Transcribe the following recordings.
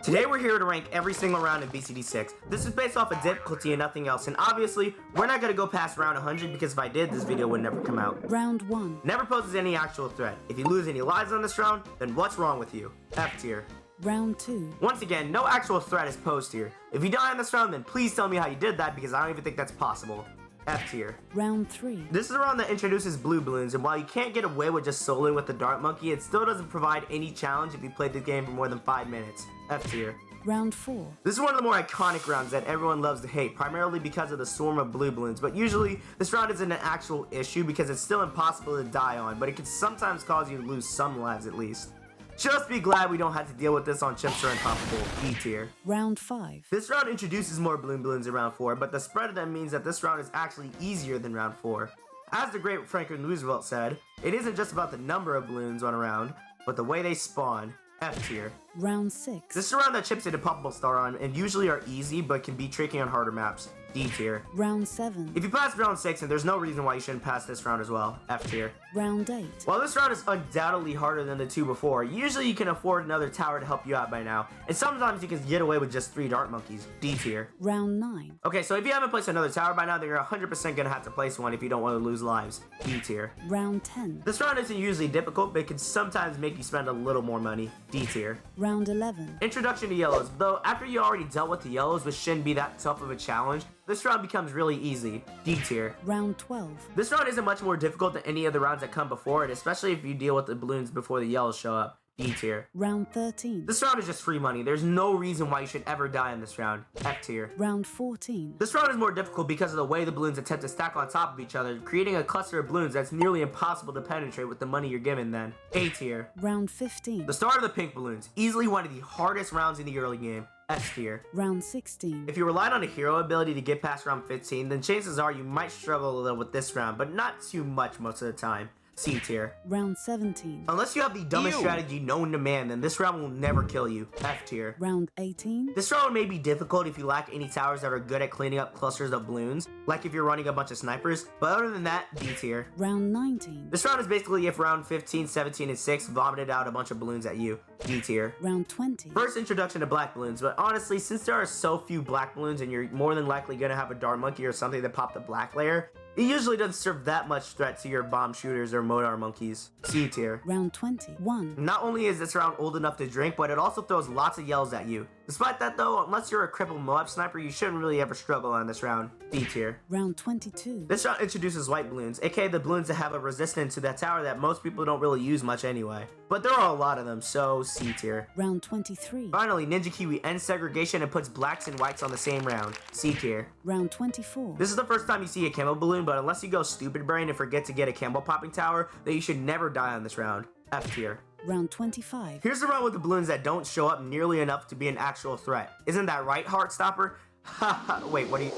Today we're here to rank every single round in BTD6. This is based off of difficulty and nothing else, and obviously, we're not gonna go past round 100 because if I did, this video would never come out. Round 1. Never poses any actual threat. If you lose any lives on this round, then what's wrong with you? F tier. Round 2. Once again, no actual threat is posed here. If you die on this round, then please tell me how you did that because I don't even think that's possible. F tier. Round 3. This is a round that introduces blue balloons, and while you can't get away with just soloing with the dart monkey, it still doesn't provide any challenge if you played the game for more than 5 minutes. F tier. Round 4. This is one of the more iconic rounds that everyone loves to hate, primarily because of the swarm of blue balloons, but usually this round isn't an actual issue because it's still impossible to die on, but it can sometimes cause you to lose some lives at least. Just be glad we don't have to deal with this on Chimps Are Impossible, E tier. Round 5. This round introduces more balloons in round 4, but the spread of them means that this round is actually easier than round 4. As the great Franklin Roosevelt said, it isn't just about the number of balloons on a round, but the way they spawn. F tier. Round 6. This is a round that Chips hit a Puppable Star on and usually are easy but can be tricky on harder maps. D tier. Round 7. If you pass round 6, and there's no reason why you shouldn't pass this round as well. F tier. Round 8. While this round is undoubtedly harder than the two before, usually you can afford another tower to help you out by now, and sometimes you can get away with just 3 dart monkeys. D tier. Round 9. Okay, so if you haven't placed another tower by now, then you're 100% gonna have to place one if you don't want to lose lives. D tier. Round 10. This round isn't usually difficult, but it can sometimes make you spend a little more money. D tier. Round 11. Introduction to yellows. Though after you already dealt with the yellows, which shouldn't be that tough of a challenge, this round becomes really easy. D tier. Round 12. This round isn't much more difficult than any of the rounds that come before it, especially if you deal with the balloons before the yellows show up. D tier. Round 13. This round is just free money. There's no reason why you should ever die in this round. F tier. Round 14. This round is more difficult because of the way the balloons attempt to stack on top of each other, creating a cluster of balloons that's nearly impossible to penetrate with the money you're given then. A tier. Round 15. The start of the pink balloons. Easily one of the hardest rounds in the early game. S tier. Round 16. If you relied on a hero ability to get past round 15, then chances are you might struggle a little with this round, but not too much most of the time. C tier. Round 17. Unless you have the dumbest strategy known to man, then this round will never kill you. F tier. Round 18. This round may be difficult if you lack any towers that are good at cleaning up clusters of balloons, like if you're running a bunch of snipers, but other than that, D tier. Round 19. This round is basically if round 15, 17, and 6 vomited out a bunch of balloons at you. D tier. Round 20. First introduction to black balloons, but honestly, since there are so few black balloons and you're more than likely gonna have a dart monkey or something that popped the black layer, it usually doesn't serve that much threat to your bomb shooters or modar monkeys. C tier. Round 21. Not only is this round old enough to drink, but it also throws lots of yells at you. Despite that though, unless you're a crippled Moab sniper, you shouldn't really ever struggle on this round. D tier. Round 22. This round introduces white balloons, aka the balloons that have a resistance to that tower that most people don't really use much anyway. But there are a lot of them, so C tier. Round 23. Finally, Ninja Kiwi ends segregation and puts blacks and whites on the same round. C tier. Round 24. This is the first time you see a camo balloon, but unless you go stupid brain and forget to get a camo popping tower, then you should never die on this round. F tier. Round 25. Here's the round with the balloons that don't show up nearly enough to be an actual threat. Isn't that right, Heartstopper? Haha, wait, what are you...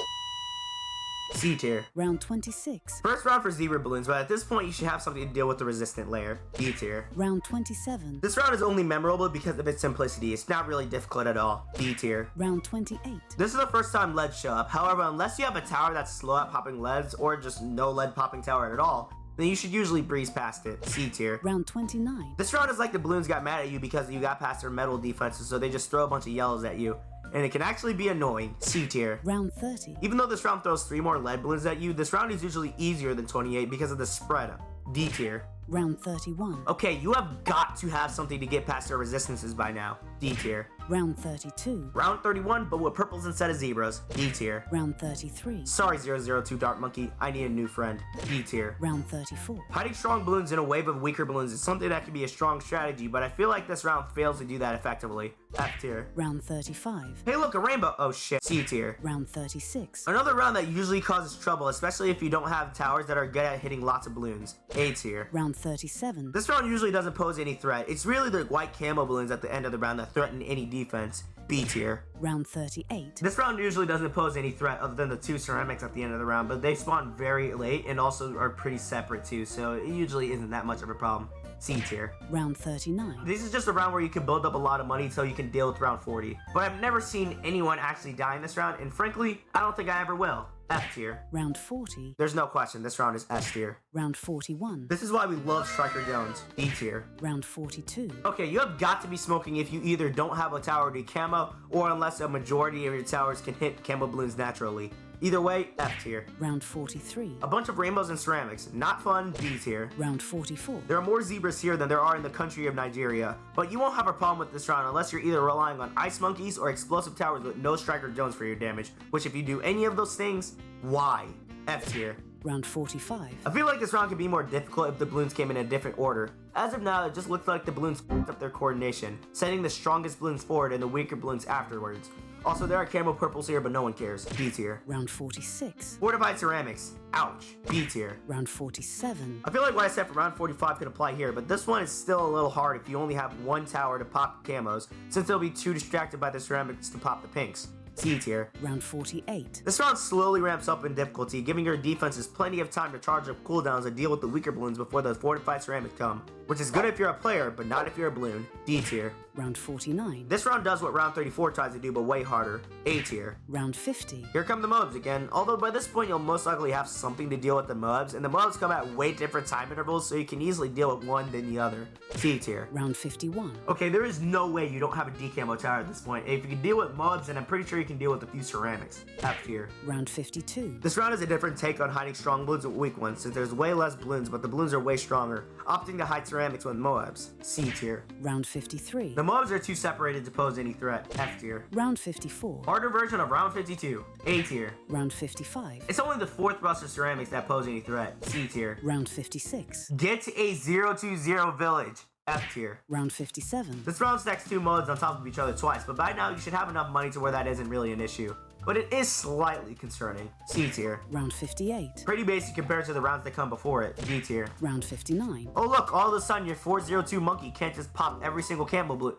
C tier. Round 26. First round for zebra balloons, but at this point you should have something to deal with the resistant layer. D tier. Round 27. This round is only memorable because of its simplicity. It's not really difficult at all. D tier. Round 28. This is the first time leads show up. However, unless you have a tower that's slow at popping leads or just no lead popping tower at all, then you should usually breeze past it. C tier. Round 29. This round is like the balloons got mad at you because you got past their metal defenses, so they just throw a bunch of yellows at you. And it can actually be annoying. C tier. Round 30. Even though this round throws 3 more lead balloons at you, this round is usually easier than 28 because of the spread. D tier. Round 31. Okay, you have got to have something to get past their resistances by now. D tier. Round 32. Round 31, but with purples instead of zebras. D tier. Round 33. Sorry 002 Dart Monkey, I need a new friend. D tier. Round 34. Hiding strong balloons in a wave of weaker balloons is something that can be a strong strategy, but I feel like this round fails to do that effectively. F tier. Round 35. Hey look, a rainbow! Oh shit. C tier. Round 36. Another round that usually causes trouble, especially if you don't have towers that are good at hitting lots of balloons. A tier. Round 37. This round usually doesn't pose any threat. It's really the white camo balloons at the end of the round that threaten any defense. B tier. Round 38. This round usually doesn't pose any threat other than the 2 ceramics at the end of the round, but they spawn very late and also are pretty separate too, so it usually isn't that much of a problem. C tier. Round 39. This is just a round where you can build up a lot of money so you can deal with round 40. But I've never seen anyone actually die in this round, and frankly, I don't think I ever will. F tier. Round 40. There's no question, this round is S tier. Round 41. This is why we love Striker Jones. D tier. Round 42. Okay, you have got to be smoking if you either don't have a tower to camo, or unless a majority of your towers can hit camo balloons naturally. Either way, F tier. Round 43. A bunch of rainbows and ceramics. Not fun, B tier. Round 44. There are more zebras here than there are in the country of Nigeria, but you won't have a problem with this round unless you're either relying on ice monkeys or explosive towers with no Striker Jones for your damage, which if you do any of those things, why? F tier. Round 45. I feel like this round could be more difficult if the balloons came in a different order. As of now, it just looks like the balloons f***ed up their coordination, sending the strongest balloons forward and the weaker balloons afterwards. Also, there are camo purples here, but no one cares. D tier. Round 46. Fortified ceramics. Ouch. B tier. Round 47. I feel like what I said for round 45 could apply here, but this one is still a little hard if you only have one tower to pop camos, since they'll be too distracted by the ceramics to pop the pinks. C tier. Round 48. This round slowly ramps up in difficulty, giving your defenses plenty of time to charge up cooldowns and deal with the weaker balloons before the fortified ceramics come, which is good if you're a player, but not if you're a balloon. D tier. Round 49. This round does what round 34 tries to do, but way harder. A tier. Round 50. Here come the mobs again, although by this point you'll most likely have something to deal with the mobs, and the mobs come at way different time intervals, so you can easily deal with one than the other. C tier. Round 51. Okay, there is no way you don't have a decamo tower at this point. If you can deal with mobs, then I'm pretty sure you can deal with a few ceramics. F tier. Round 52. This round is a different take on hiding strong balloons with weak ones, since there's way less balloons, but the balloons are way stronger, opting to hide ceramics with mobs. C tier. Round 53. The mobs are too separated to pose any threat. F tier. Round 54. Harder version of round 52. A tier. Round 55. It's only the fourth buster ceramics that pose any threat. C tier. Round 56. Get a 0-2-0 village. F tier. Round 57. This round stacks two modes on top of each other twice, but by now you should have enough money to where that isn't really an issue. But it is slightly concerning. C tier. Round 58. Pretty basic compared to the rounds that come before it. D tier. Round 59. Oh look, all of a sudden your 402 monkey can't just pop every single camo blue.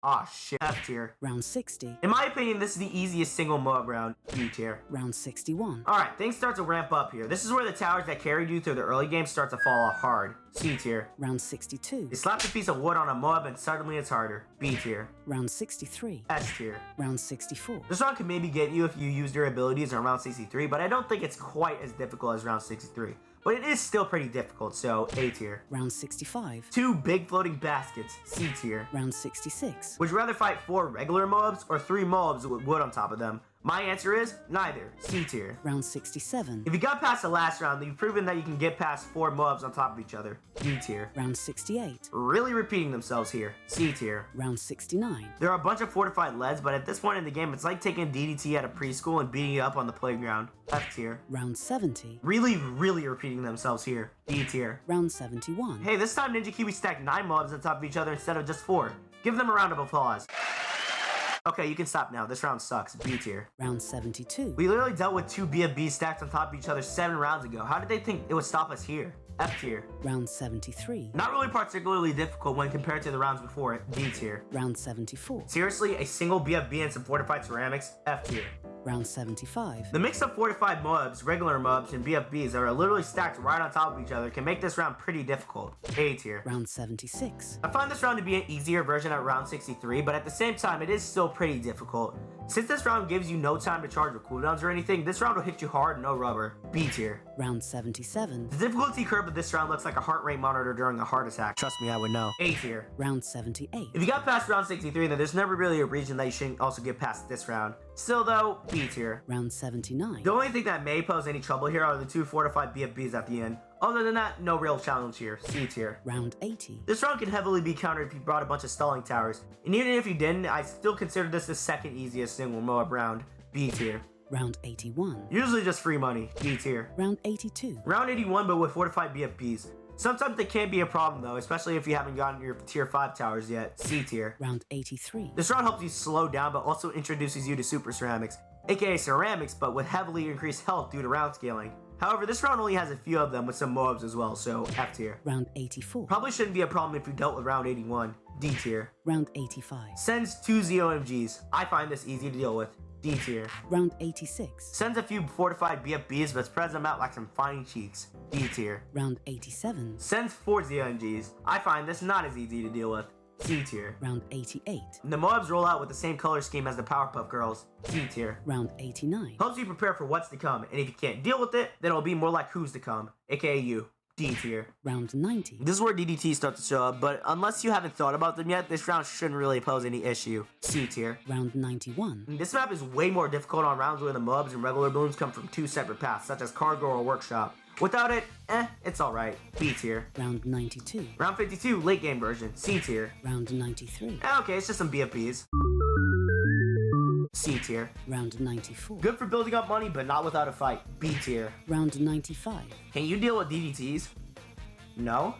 Aw shit. F tier. Round 60. In my opinion, this is the easiest single mob round. D tier. Round 61. Alright, things start to ramp up here. This is where the towers that carried you through the early game start to fall off hard. C tier. Round 62. You slap a piece of wood on a mob and suddenly it's harder. B tier. Round 63. S tier. Round 64. This round can maybe get you if you used your abilities in round 63, but I don't think it's quite as difficult as round 63. But it is still pretty difficult, so A tier. Round 65. Two big floating baskets. C tier. Round 66. Would you rather fight 4 regular mobs or 3 mobs with wood on top of them? My answer is neither. C tier. Round 67. If you got past the last round, then you've proven that you can get past 4 mobs on top of each other. D tier. Round 68. Really repeating themselves here. C tier. Round 69. There are a bunch of fortified leads, but at this point in the game, it's like taking DDT out of preschool and beating it up on the playground. F tier. Round 70. Really repeating themselves here. D tier. Round 71. Hey, this time Ninja Kiwi stacked 9 mobs on top of each other instead of just 4. Give them a round of applause. Okay, you can stop now. This round sucks. B tier. Round 72. We literally dealt with 2 BFBs stacked on top of each other 7 rounds ago. How did they think it would stop us here? F tier. Round 73. Not really particularly difficult when compared to the rounds before it. D tier. Round 74. Seriously, a single BFB and some fortified ceramics? F tier. Round 75. The mix of fortified mobs, regular mobs, and BFBs that are literally stacked right on top of each other can make this round pretty difficult. A tier. Round 76. I find this round to be an easier version at round 63, but at the same time, it is still pretty difficult. Since this round gives you no time to charge with cooldowns or anything, this round will hit you hard, no rubber. B tier. Round 77. The difficulty curve of this round looks like a heart rate monitor during a heart attack. Trust me, I would know. A tier. Round 78. If you got past round 63, then there's never really a reason that you shouldn't also get past this round. Still though, B tier. Round 79. The only thing that may pose any trouble here are the 2 fortified BFBs at the end. Other than that, no real challenge here. C tier. Round 80. This round can heavily be countered if you brought a bunch of stalling towers. And even if you didn't, I still consider this the second easiest single mob round. B tier. Round 81. Usually just free money. B tier. Round 82. Round 81 but with fortified BFBs. Sometimes they can be a problem though, especially if you haven't gotten your tier 5 towers yet. C tier. Round 83. This round helps you slow down but also introduces you to super ceramics, aka ceramics but with heavily increased health due to round scaling. However, this round only has a few of them with some mobs as well, so F tier. Round 84. Probably shouldn't be a problem if you dealt with round 81. D tier. Round 85. Sends 2 ZOMGs. I find this easy to deal with. D tier. Round 86. Sends a few fortified BFBs but spreads them out like some fine cheeks. D tier. Round 87. Sends 4 ZOMGs. I find this not as easy to deal with. C tier. Round 88. The Moabs roll out with the same color scheme as the Powerpuff Girls. C tier. Round 89. Helps you prepare for what's to come, and if you can't deal with it, then it'll be more like who's to come, aka you. D tier. Round 90. This is where DDTs start to show up, but unless you haven't thought about them yet, this round shouldn't really pose any issue. C tier. Round 91. This map is way more difficult on rounds where the Moabs and regular balloons come from two separate paths, such as Cargo or Workshop. Without it, it's alright. B tier. Round 92. Round 52, late game version. C tier. Round 93. Okay, it's just some BFBs. C tier. Round 94. Good for building up money, but not without a fight. B tier. Round 95. Can you deal with DDTs? No?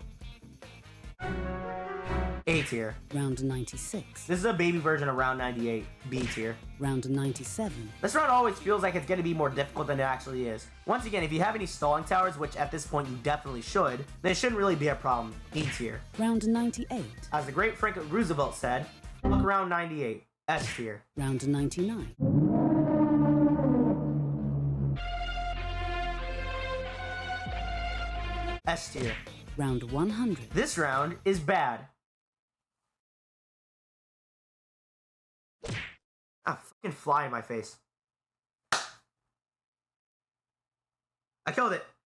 A tier. Round 96. This is a baby version of round 98. B tier. Round 97. This round always feels like it's going to be more difficult than it actually is. Once again, if you have any stalling towers, which at this point you definitely should, then it shouldn't really be a problem. D tier. Round 98. As the great Franklin Roosevelt said, look around 98. S tier. Round 99. S tier. Round 100. This round is bad. Ah, fucking fly in my face. I killed it.